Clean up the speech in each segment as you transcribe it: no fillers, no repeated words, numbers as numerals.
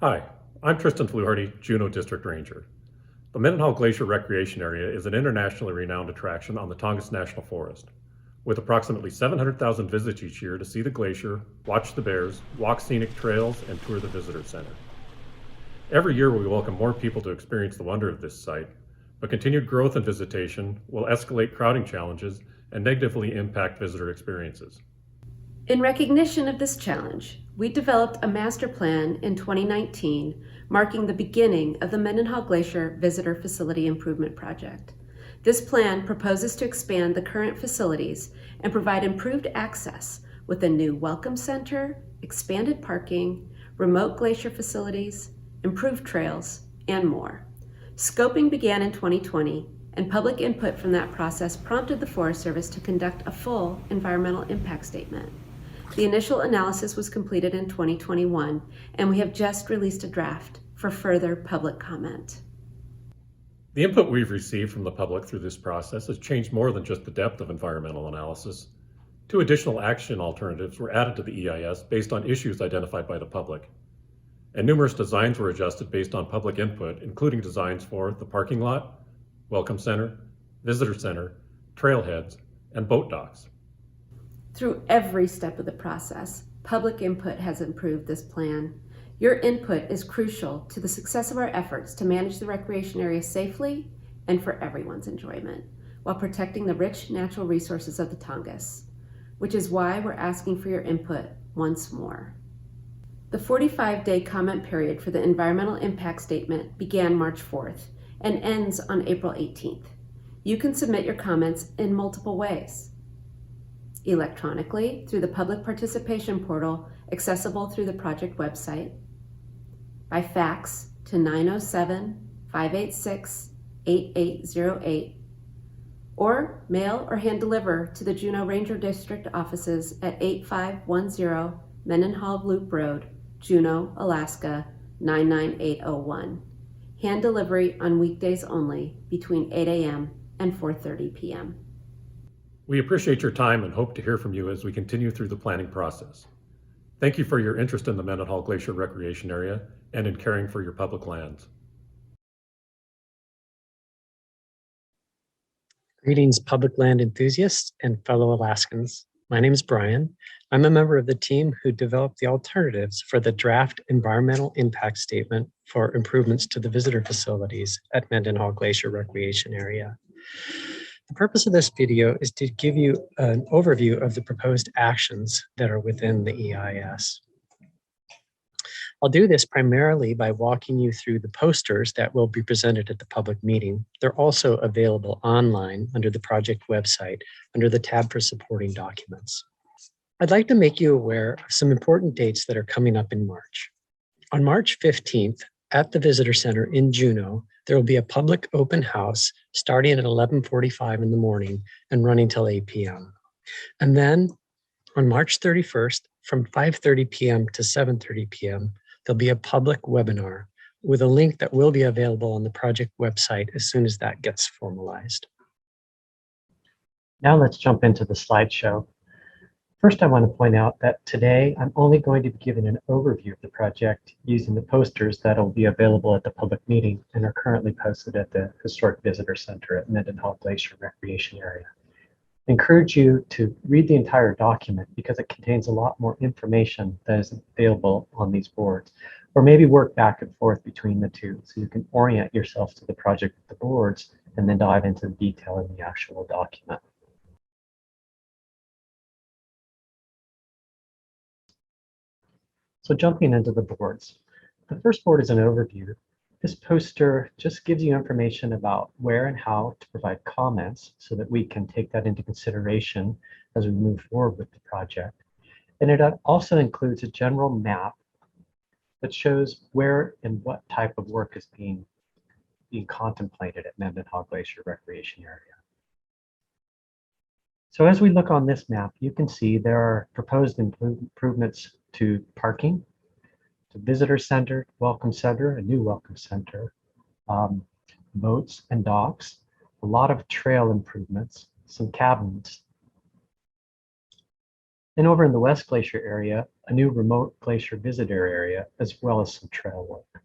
Hi, I'm Tristan Fluharty, Juneau District Ranger. The Mendenhall Glacier Recreation Area is an internationally renowned attraction on the Tongass National Forest. With approximately 700,000 visits each year to see the glacier, watch the bears, walk scenic trails, and tour the visitor center. Every year we welcome more people to experience the wonder of this site, but continued growth and visitation will escalate crowding challenges and negatively impact visitor experiences. In recognition of this challenge, we developed a master plan in 2019, marking the beginning of the Mendenhall Glacier Visitor Facility Improvement Project. This plan proposes to expand the current facilities and provide improved access with a new welcome center, expanded parking, remote glacier facilities, improved trails, and more. Scoping began in 2020, and public input from that process prompted the Forest Service to conduct a full environmental impact statement. The initial analysis was completed in 2021, and we have just released a draft for further public comment. The input we've received from the public through this process has changed more than just the depth of environmental analysis. Two additional action alternatives were added to the EIS based on issues identified by the public. And numerous designs were adjusted based on public input, including designs for the parking lot, welcome center, visitor center, trailheads, and boat docks. Through every step of the process, public input has improved this plan. Your input is crucial to the success of our efforts to manage the recreation area safely and for everyone's enjoyment, while protecting the rich natural resources of the Tongass, which is why we're asking for your input once more. The 45-day comment period for the environmental impact statement began March 4th and ends on April 18th. You can submit your comments in multiple ways. Electronically through the public participation portal accessible through the project website, by fax to 907-586-8808, or mail or hand deliver to the Juneau Ranger District offices at 8510 Mendenhall Loop Road, Juneau, Alaska 99801. Hand delivery on weekdays only between 8 a.m. and 4:30 p.m. We appreciate your time and hope to hear from you as we continue through the planning process. Thank you for your interest in the Mendenhall Glacier Recreation Area and in caring for your public lands. Greetings, public land enthusiasts and fellow Alaskans. My name is Brian. I'm a member of the team who developed the alternatives for the draft environmental impact statement for improvements to the visitor facilities at Mendenhall Glacier Recreation Area. The purpose of this video is to give you an overview of the proposed actions that are within the EIS. I'll do this primarily by walking you through the posters that will be presented at the public meeting. They're also available online under the project website under the tab for supporting documents. I'd like to make you aware of some important dates that are coming up in March. On March 15th, at the Visitor Center in Juneau, there will be a public open house starting at 11:45 in the morning and running till 8 p.m. And then on March 31st, from 5:30 p.m. to 7:30 p.m., there'll be a public webinar with a link that will be available on the project website as soon as that gets formalized. Now let's jump into the slideshow. First, I want to point out that today I'm only going to be giving an overview of the project using the posters that will be available at the public meeting and are currently posted at the Historic Visitor Center at Mendenhall Glacier Recreation Area. I encourage you to read the entire document because it contains a lot more information that is available on these boards, or maybe work back and forth between the two so you can orient yourself to the project with the boards and then dive into the detail in the actual document. So jumping into the boards. The first board is an overview. This poster just gives you information about where and how to provide comments so that we can take that into consideration as we move forward with the project. And it also includes a general map that shows where and what type of work is being contemplated at Mendenhall Glacier Recreation Area. So as we look on this map, you can see there are proposed improvements to parking, to visitor center, welcome center, a new welcome center, boats and docks, a lot of trail improvements, some cabins. And over in the West Glacier area, a new remote glacier visitor area, as well as some trail work.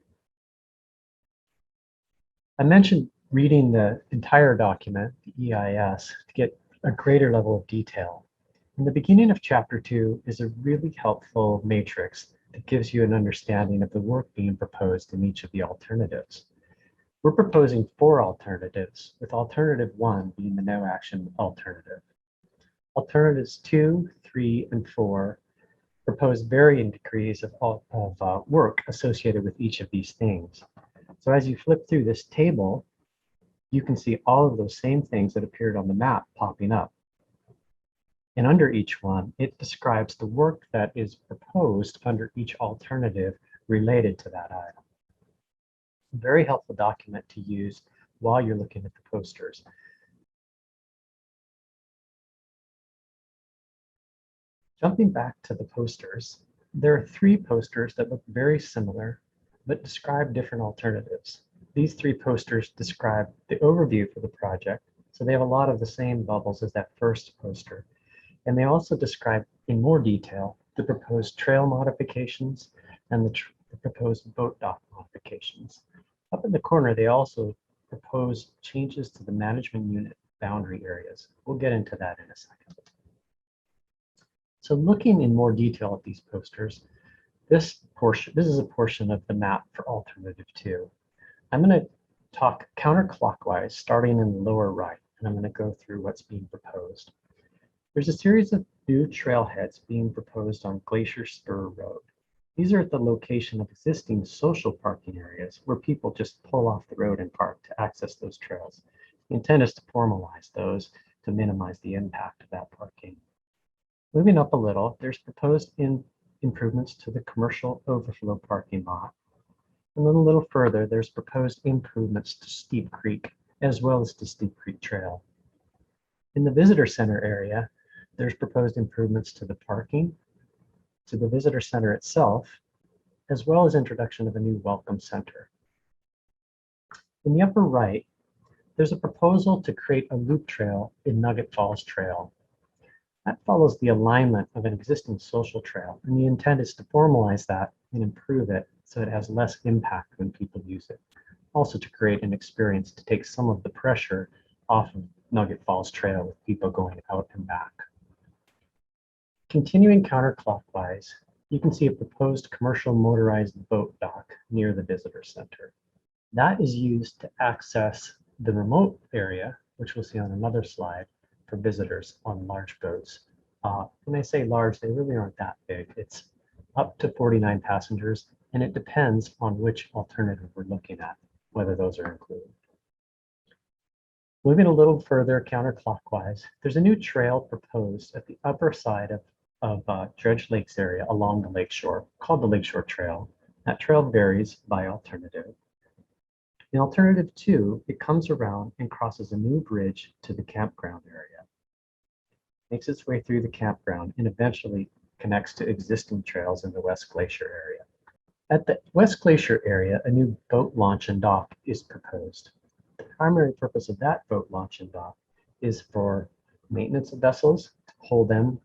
I mentioned reading the entire document, the EIS, to get a greater level of detail. In the beginning of chapter 2 is a really helpful matrix that gives you an understanding of the work being proposed in each of the alternatives. We're proposing 4 alternatives, with alternative 1 being the no action alternative. Alternatives 2, 3, and 4 propose varying degrees of work associated with each of these things. So as you flip through this table, you can see all of those same things that appeared on the map popping up. And under each one, it describes the work that is proposed under each alternative related to that item. A very helpful document to use while you're looking at the posters. Jumping back to the posters, there are 3 posters that look very similar, but describe different alternatives. These 3 posters describe the overview for the project, so they have a lot of the same bubbles as that first poster. And they also describe in more detail the proposed trail modifications and the proposed boat dock modifications. Up in the corner, they also propose changes to the management unit boundary areas. We'll get into that in a second. So looking in more detail at these posters, this is a portion of the map for alternative 2. I'm going to talk counterclockwise, starting in the lower right, and I'm going to go through what's being proposed. There's a series of new trailheads being proposed on Glacier Spur Road. These are at the location of existing social parking areas where people just pull off the road and park to access those trails. The intent is to formalize those to minimize the impact of that parking. Moving up a little, there's proposed improvements to the commercial overflow parking lot. And then a little further, there's proposed improvements to Steep Creek, as well as to Steep Creek Trail. In the visitor center area, there's proposed improvements to the parking, to the visitor center itself, as well as introduction of a new welcome center. In the upper right, there's a proposal to create a loop trail in Nugget Falls Trail. That follows the alignment of an existing social trail, and the intent is to formalize that and improve it so it has less impact when people use it. Also to create an experience to take some of the pressure off of Nugget Falls Trail with people going out and back. Continuing counterclockwise, you can see a proposed commercial motorized boat dock near the visitor center. That is used to access the remote area, which we'll see on another slide, for visitors on large boats. When I say large, they really aren't that big. It's up to 49 passengers, and it depends on which alternative we're looking at, whether those are included. Moving a little further counterclockwise, there's a new trail proposed at the upper side of Dredge Lakes area along the lakeshore, called the Lakeshore Trail. That trail varies by alternative. In alternative 2, it comes around and crosses a new bridge to the campground area, makes its way through the campground, and eventually connects to existing trails in the West Glacier area. At the West Glacier area, a new boat launch and dock is proposed. The primary purpose of that boat launch and dock is for maintenance of vessels, to hold them,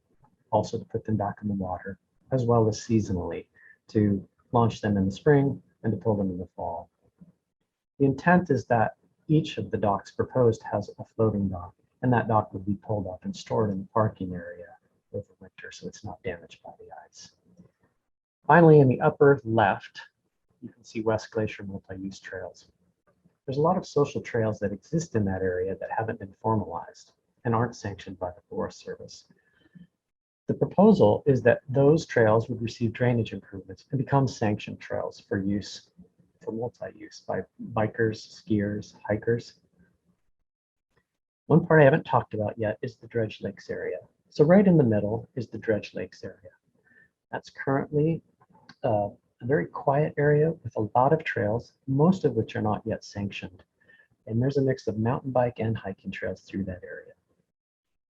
also to put them back in the water, as well as seasonally, to launch them in the spring and to pull them in the fall. The intent is that each of the docks proposed has a floating dock, and that dock would be pulled up and stored in the parking area over winter so it's not damaged by the ice. Finally, in the upper left, you can see West Glacier multi-use trails. There's a lot of social trails that exist in that area that haven't been formalized and aren't sanctioned by the Forest Service. The proposal is that those trails would receive drainage improvements and become sanctioned trails for use, for multi-use by bikers, skiers, hikers. One part I haven't talked about yet is the Dredge Lakes area. So right in the middle is the Dredge Lakes area. That's currently a very quiet area with a lot of trails, most of which are not yet sanctioned. And there's a mix of mountain bike and hiking trails through that area.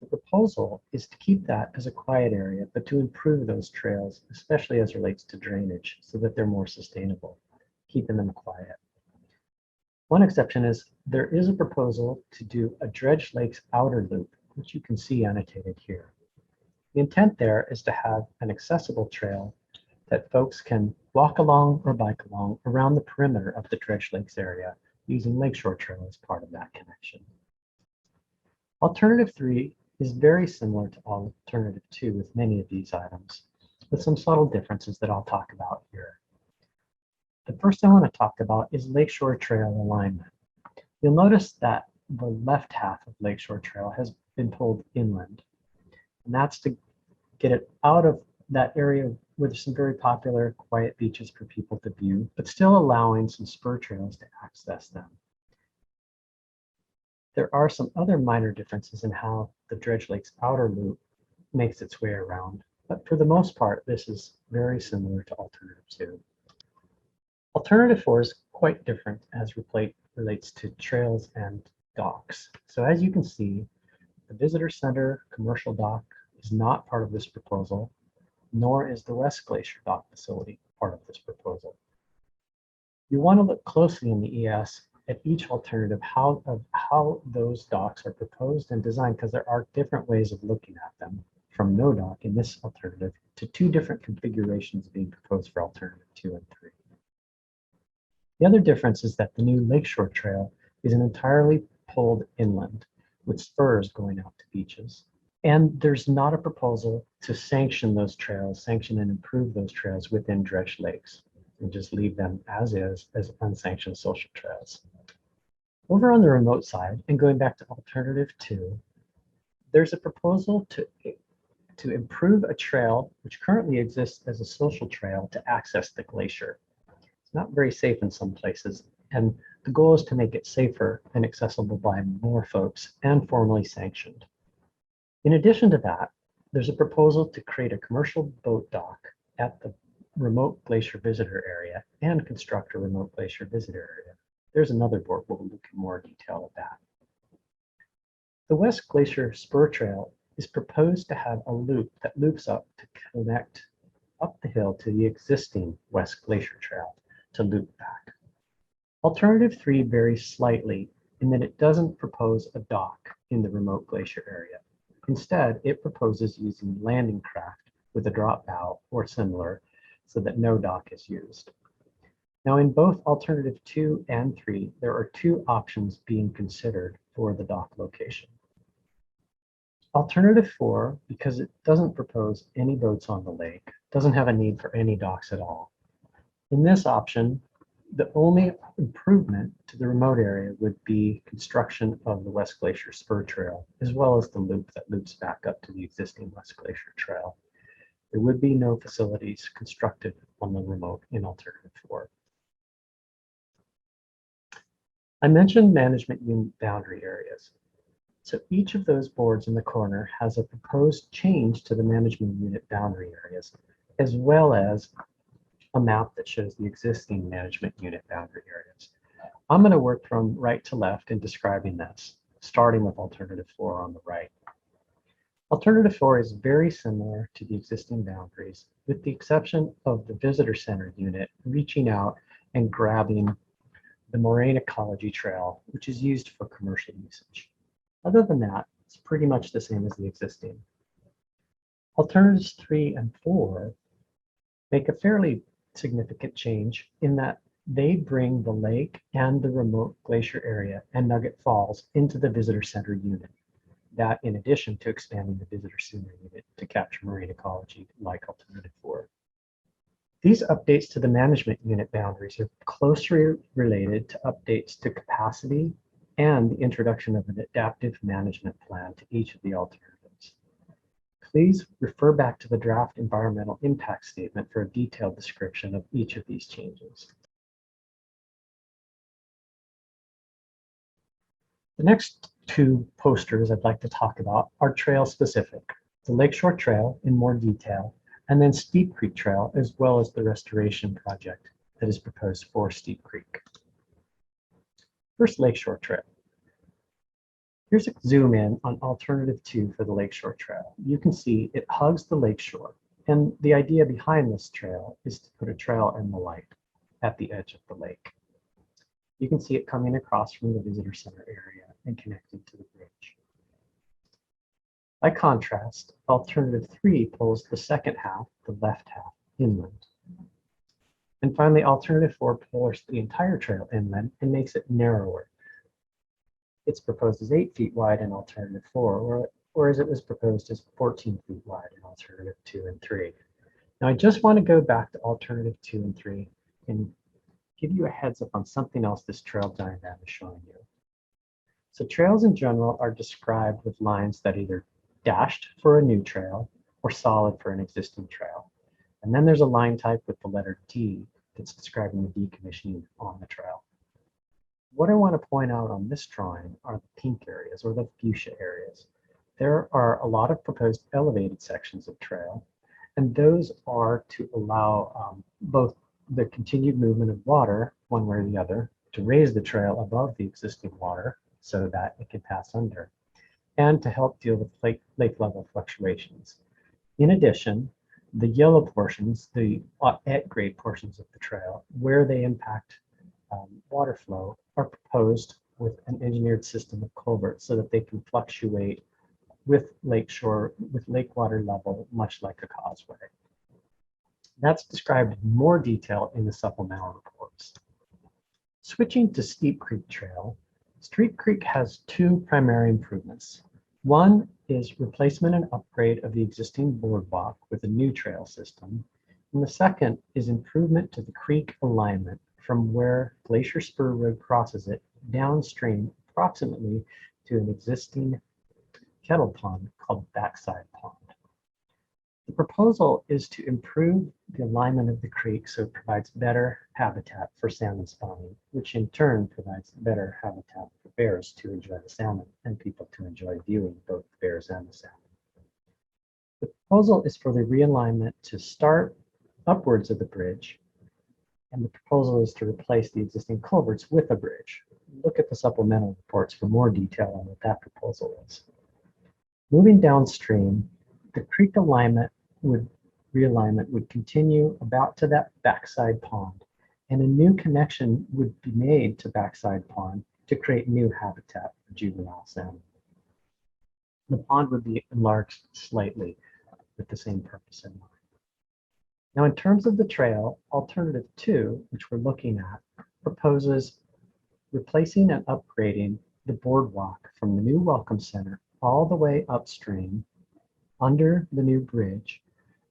The proposal is to keep that as a quiet area, but to improve those trails, especially as it relates to drainage, so that they're more sustainable, keeping them quiet. One exception is there is a proposal to do a Dredge Lakes outer loop, which you can see annotated here. The The intent there is to have an accessible trail that folks can walk along or bike along around the perimeter of the Dredge Lakes area using Lakeshore Trail as part of that connection. Alternative 3 is very similar to Alternative 2 with many of these items, with some subtle differences that I'll talk about here. The first I want to talk about is Lakeshore Trail alignment. You'll notice that the left half of Lakeshore Trail has been pulled inland, and that's to get it out of that area where there's some very popular quiet beaches for people to view, but still allowing some spur trails to access them. There are some other minor differences in how the Dredge Lakes outer loop makes its way around, but for the most part, this is very similar to Alternative 2. Alternative 4 is quite different as relates to trails and docks. So as you can see, the Visitor Center commercial dock is not part of this proposal, nor is the West Glacier dock facility part of this proposal. You want to look closely in the ES at each alternative how those docks are proposed and designed, because there are different ways of looking at them, from no dock in this alternative to two different configurations being proposed for Alternative 2 and 3. The other difference is that the new Lakeshore Trail is an entirely pulled inland with spurs going out to beaches. And there's not a proposal to sanction those trails, sanction and improve those trails within Dredge Lakes, and just leave them as is, as unsanctioned social trails. Over on the remote side, and going back to Alternative 2, there's a proposal to improve a trail which currently exists as a social trail to access the glacier. It's not very safe in some places, and the goal is to make it safer and accessible by more folks and formally sanctioned. In addition to that, there's a proposal to create a commercial boat dock at the remote glacier visitor area and construct a remote glacier visitor area. There's another board where we'll look in more detail at that. The West Glacier Spur Trail is proposed to have a loop that loops up to connect up the hill to the existing West Glacier Trail to loop back. Alternative 3 varies slightly in that it doesn't propose a dock in the remote glacier area. Instead, it proposes using landing craft with a drop bow or similar so that no dock is used. Now, in both Alternative 2 and 3, there are two options being considered for the dock location. Alternative 4, because it doesn't propose any boats on the lake, doesn't have a need for any docks at all. In this option, the only improvement to the remote area would be construction of the West Glacier Spur Trail, as well as the loop that loops back up to the existing West Glacier Trail. There would be no facilities constructed on the remote in Alternative 4. I mentioned management unit boundary areas. So each of those boards in the corner has a proposed change to the management unit boundary areas, as well as a map that shows the existing management unit boundary areas. I'm going to work from right to left in describing this, starting with Alternative 4 on the right. Alternative 4 is very similar to the existing boundaries, with the exception of the visitor center unit reaching out and grabbing the Moraine Ecology Trail, which is used for commercial usage. Other than that, it's pretty much the same as the existing. Alternatives 3 and 4 make a fairly significant change in that they bring the lake and the remote glacier area and Nugget Falls into the visitor center unit. That in addition to expanding the visitor center unit to capture marine ecology like Alternative 4. These updates to the management unit boundaries are closely related to updates to capacity and the introduction of an adaptive management plan to each of the alternatives. Please refer back to the draft environmental impact statement for a detailed description of each of these changes. The next two posters I'd like to talk about are trail specific. The Lakeshore Trail in more detail, and then Steep Creek Trail, as well as the restoration project that is proposed for Steep Creek. First, Lakeshore Trail. Here's a zoom in on Alternative 2 for the Lakeshore Trail. You can see it hugs the lakeshore, and the idea behind this trail is to put a trail in the light at the edge of the lake. You can see it coming across from the visitor center area and connecting to the bridge. By contrast, alternative 3 pulls the second half, the left half, inland. And finally, alternative 4 pulls the entire trail inland and makes it narrower. It's proposed as 8 feet wide in alternative 4, or as it was proposed as 14 feet wide in alternative 2 and 3. Now I just want to go back to alternative 2 and 3 and give you a heads up on something else this trail diagram is showing you. So trails in general are described with lines that either dashed for a new trail or solid for an existing trail. And then there's a line type with the letter D that's describing the decommissioning on the trail. What I want to point out on this drawing are the pink areas or the fuchsia areas. There are a lot of proposed elevated sections of trail, and those are to allow both the continued movement of water, one way or the other, to raise the trail above the existing water so that it can pass under, and to help deal with lake level fluctuations. In addition, the yellow portions, the at-grade portions of the trail, where they impact water flow, are proposed with an engineered system of culverts so that they can fluctuate with lake water level, much like a causeway. That's described in more detail in the supplemental reports. Switching to Steep Creek Trail, Steep Creek has 2 primary improvements. One is replacement and upgrade of the existing boardwalk with a new trail system. And the second is improvement to the creek alignment from where Glacier Spur Road crosses it downstream approximately to an existing kettle pond called Backside Pond. The proposal is to improve the alignment of the creek so it provides better habitat for salmon spawning, which in turn provides better habitat for bears to enjoy the salmon and people to enjoy viewing both the bears and the salmon. The proposal is for the realignment to start upwards of the bridge, and the proposal is to replace the existing culverts with a bridge. Look at the supplemental reports for more detail on what that proposal is. Moving downstream, the creek realignment would continue about to that Backside Pond, and a new connection would be made to Backside Pond to create new habitat for juvenile salmon. The pond would be enlarged slightly with the same purpose in mind. Now, in terms of the trail, alternative 2, which we're looking at, proposes replacing and upgrading the boardwalk from the new Welcome Center all the way upstream under the new bridge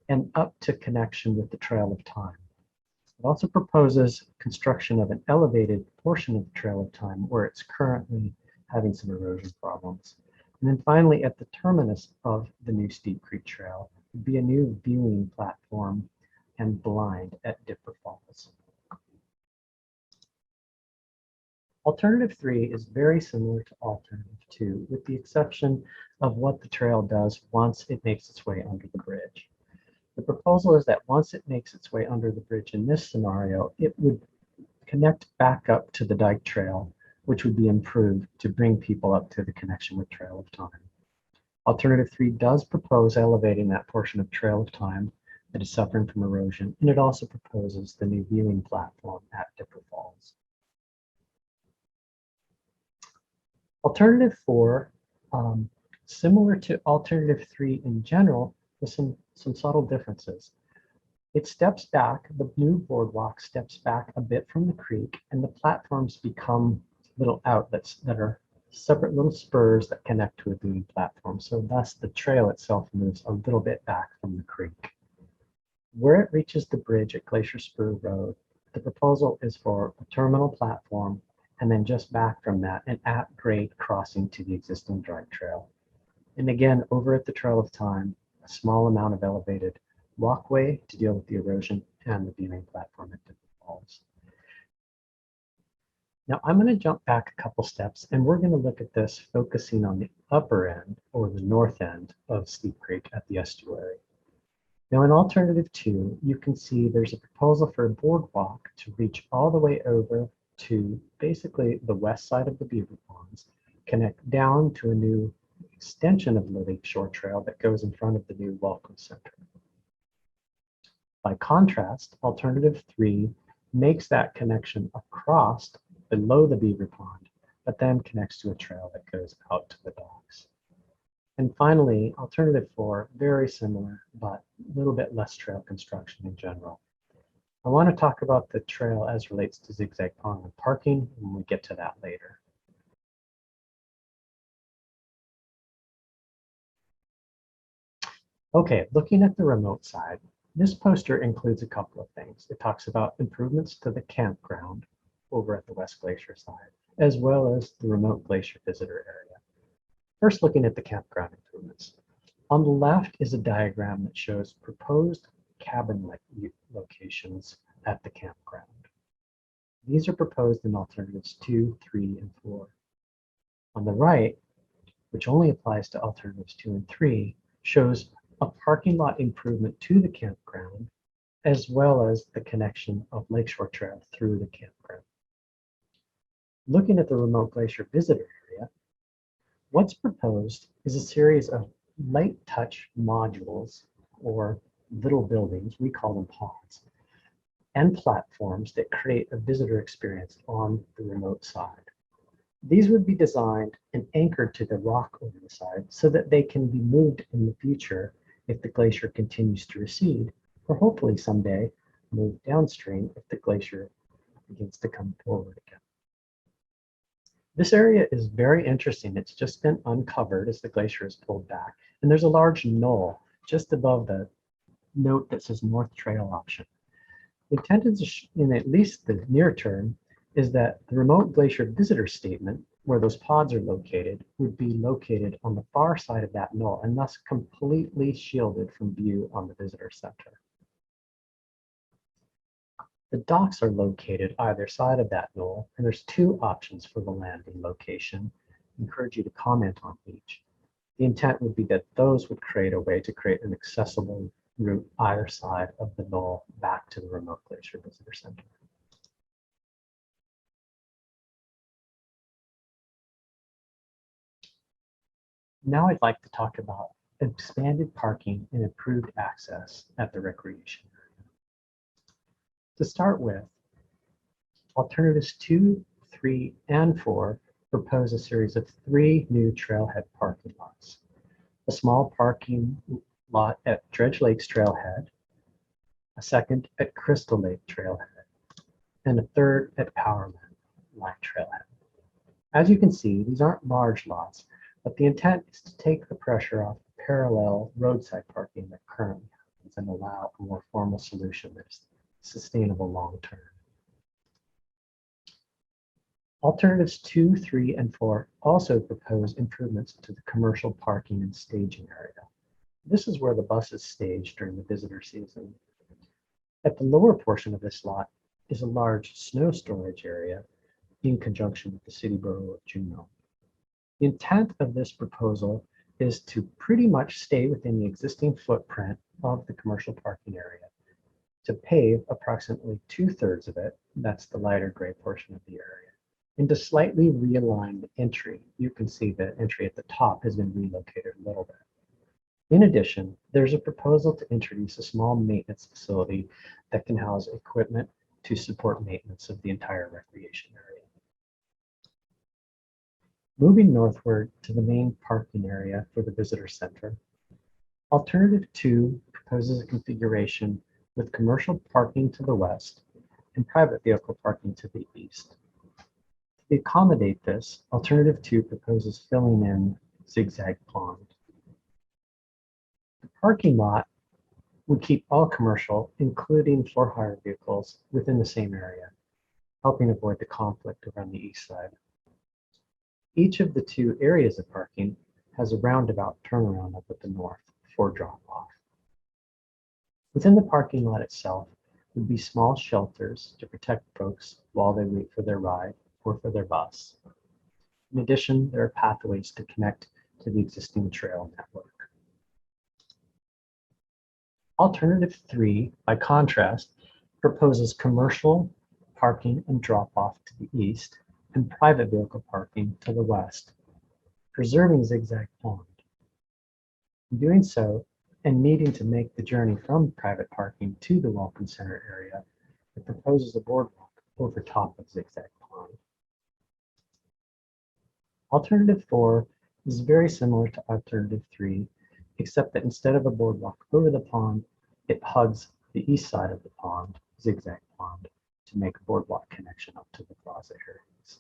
and up to connection with the Trail of Time. It also proposes construction of an elevated portion of the Trail of Time where it's currently having some erosion problems. And then finally, at the terminus of the new Steep Creek Trail would be a new viewing platform and blind at Dipper Falls. Alternative 3 is very similar to alternative 2, with the exception of what the trail does once it makes its way under the bridge. The proposal is that once it makes its way under the bridge in this scenario, it would connect back up to the Dike Trail, which would be improved to bring people up to the connection with Trail of Time. Alternative 3 does propose elevating that portion of Trail of Time that is suffering from erosion, and it also proposes the new viewing platform at Dipper Falls. Alternative 4, similar to alternative 3 in general, with some subtle differences. It steps back, the new boardwalk steps back a bit from the creek, and the platforms become little outlets that are separate little spurs that connect to a viewing platform. So thus the trail itself moves a little bit back from the creek. Where it reaches the bridge at Glacier Spur Road, the proposal is for a terminal platform, and then just back from that, an at-grade crossing to the existing Dike Trail. And again, over at the Trail of Time, a small amount of elevated walkway to deal with the erosion and the viewing platform at Dipper Falls. Now I'm going to jump back a couple steps, and we're going to look at this focusing on the upper end or the north end of Steep Creek at the estuary. Now in alternative 2, you can see there's a proposal for a boardwalk to reach all the way over to basically the west side of the Beaver Ponds, connect down to a new extension of the Lakeshore Trail that goes in front of the new Welcome Center. By contrast, alternative 3 makes that connection across below the Beaver Pond, but then connects to a trail that goes out to the docks. And finally, alternative 4, very similar, but a little bit less trail construction in general. I want to talk about the trail as relates to zigzag pond and parking, and we'll get to that later. Okay, looking at the remote side, this poster includes a couple of things. It talks about improvements to the campground over at the West Glacier side, as well as the remote glacier visitor area. First, looking at the campground improvements. On the left is a diagram that shows proposed cabin locations at the campground. These are proposed in alternatives 2, 3, and 4. On the right, which only applies to alternatives 2 and 3, shows a parking lot improvement to the campground, as well as the connection of Lakeshore Trail through the campground. Looking at the remote glacier visitor area, what's proposed is a series of light touch modules or little buildings, we call them pods, and platforms that create a visitor experience on the remote side. These would be designed and anchored to the rock over the side so that they can be moved in the future if the glacier continues to recede, or hopefully someday move downstream if the glacier begins to come forward again. This area is very interesting. It's just been uncovered as the glacier is pulled back. And there's a large knoll just above the note that says North Trail option. The intent is, in at least the near term, is that the remote glacier visitor statement, where those pods are located, would be located on the far side of that knoll and thus completely shielded from view on the visitor center. The docks are located either side of that knoll, and there's 2 options for the landing location. I encourage you to comment on each. The intent would be that those would create a way to create an accessible route either side of the knoll back to the remote glacier visitor center. Now I'd like to talk about expanded parking and improved access at the recreation area. To start with, alternatives 2, 3, and 4 propose a series of 3 new trailhead parking lots. A small parking lot at Dredge Lake's trailhead, a second at Crystal Lake trailhead, and a third at Power Line trailhead. As you can see, these aren't large lots, but the intent is to take the pressure off the parallel roadside parking that currently happens and allow a more formal solution that is sustainable long term. Alternatives 2, 3, and 4 also propose improvements to the commercial parking and staging area. This is where the buses stage during the visitor season. At the lower portion of this lot is a large snow storage area in conjunction with the city borough of Juneau. The intent of this proposal is to pretty much stay within the existing footprint of the commercial parking area, to pave approximately 2/3 of it, that's the lighter gray portion of the area, and to slightly realign the entry. You can see the entry at the top has been relocated a little bit. In addition, there's a proposal to introduce a small maintenance facility that can house equipment to support maintenance of the entire recreation area. Moving northward to the main parking area for the visitor center, Alternative 2 proposes a configuration with commercial parking to the west and private vehicle parking to the east. To accommodate this, Alternative 2 proposes filling in Zigzag Pond. The parking lot would keep all commercial, including for hire vehicles, within the same area, helping avoid the conflict around the east side. Each of the 2 areas of parking has a roundabout turnaround up at the north for drop-off. Within the parking lot itself would be small shelters to protect folks while they wait for their ride or for their bus. In addition, there are pathways to connect to the existing trail network. Alternative 3, by contrast, proposes commercial parking and drop-off to the east and private vehicle parking to the west, preserving Zigzag Pond. In doing so, and needing to make the journey from private parking to the Welcome Center area, it proposes a boardwalk over top of Zigzag Pond. Alternative 4 is very similar to Alternative 3, except that instead of a boardwalk over the pond, it hugs the east side of the pond, zigzag pond, to make a boardwalk connection up to the plaza areas.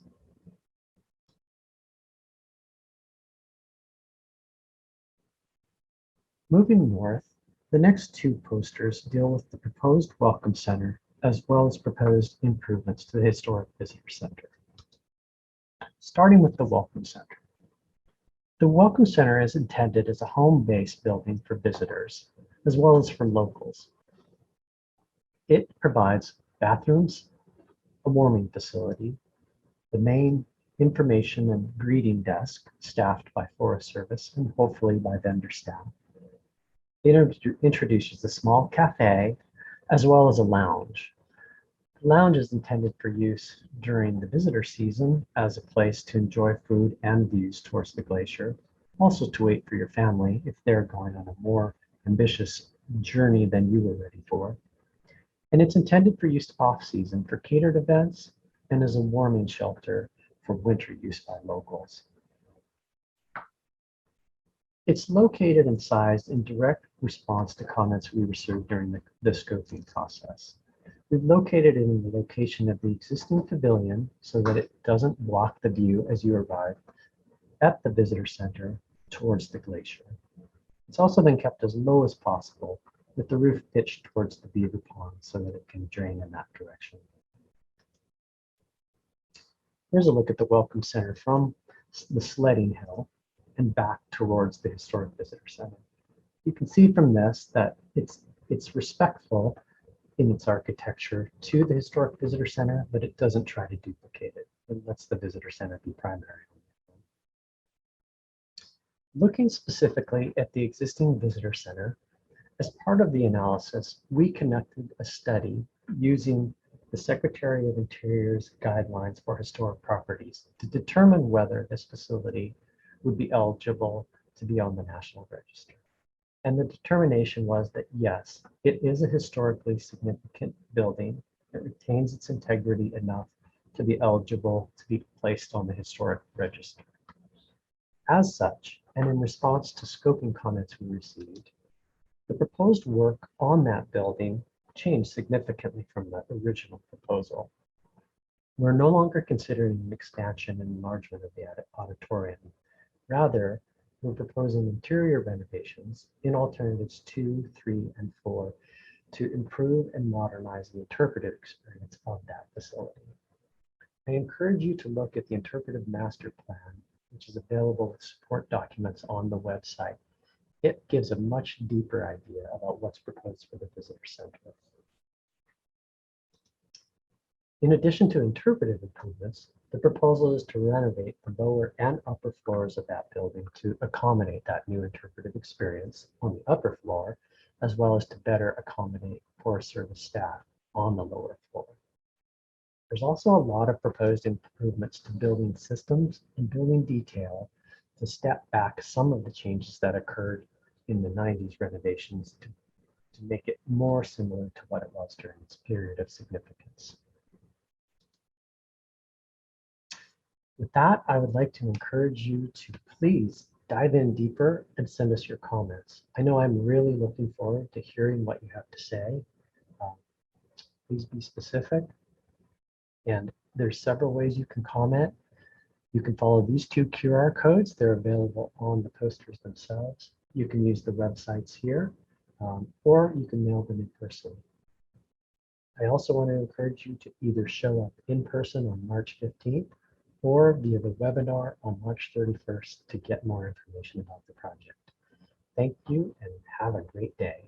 Moving north, the next two posters deal with the proposed Welcome Center as well as proposed improvements to the Historic Visitor Center. Starting with the Welcome Center. The Welcome Center is intended as a home-based building for visitors as well as for locals. It provides bathrooms, a warming facility, the main information and greeting desk staffed by Forest Service and hopefully by vendor staff. It introduces a small cafe as well as a lounge. The lounge is intended for use during the visitor season as a place to enjoy food and views towards the glacier, also to wait for your family if they're going on a more ambitious journey than you were ready for. And it's intended for use off-season for catered events and as a warming shelter for winter use by locals. It's located and sized in direct response to comments we received during the scoping process. We've located it in the location of the existing pavilion so that it doesn't block the view as you arrive at the visitor center towards the glacier. It's also been kept as low as possible with the roof pitched towards the beaver pond so that it can drain in that direction. Here's a look at the Welcome Center from the sledding hill and back towards the Historic Visitor Center. You can see from this that it's respectful in its architecture to the Historic Visitor Center, but it doesn't try to duplicate it. It lets the visitor center be primary. Looking specifically at the existing visitor center, as part of the analysis, we conducted a study using the Secretary of Interior's guidelines for historic properties to determine whether this facility would be eligible to be on the National Register. And the determination was that yes, it is a historically significant building that retains its integrity enough to be eligible to be placed on the Historic Register. As such, and in response to scoping comments we received, the proposed work on that building changed significantly from the original proposal. We're no longer considering an expansion and enlargement of the auditorium. Rather, we're proposing interior renovations in alternatives 2, 3, and 4 to improve and modernize the interpretive experience of that facility. I encourage you to look at the interpretive master plan, which is available with support documents on the website. It gives a much deeper idea about what's proposed for the visitor center. In addition to interpretive improvements, the proposal is to renovate the lower and upper floors of that building to accommodate that new interpretive experience on the upper floor, as well as to better accommodate Forest Service staff on the lower floor. There's also a lot of proposed improvements to building systems and building detail to step back some of the changes that occurred in the 90s renovations to make it more similar to what it was during its period of significance. With that, I would like to encourage you to please dive in deeper and send us your comments. I know I'm really looking forward to hearing what you have to say. Please be specific. And there's several ways you can comment. You can follow these two QR codes. They're available on the posters themselves. You can use the websites here, or you can mail them in person. I also want to encourage you to either show up in person on March 15th or via the webinar on March 31st to get more information about the project. Thank you and have a great day.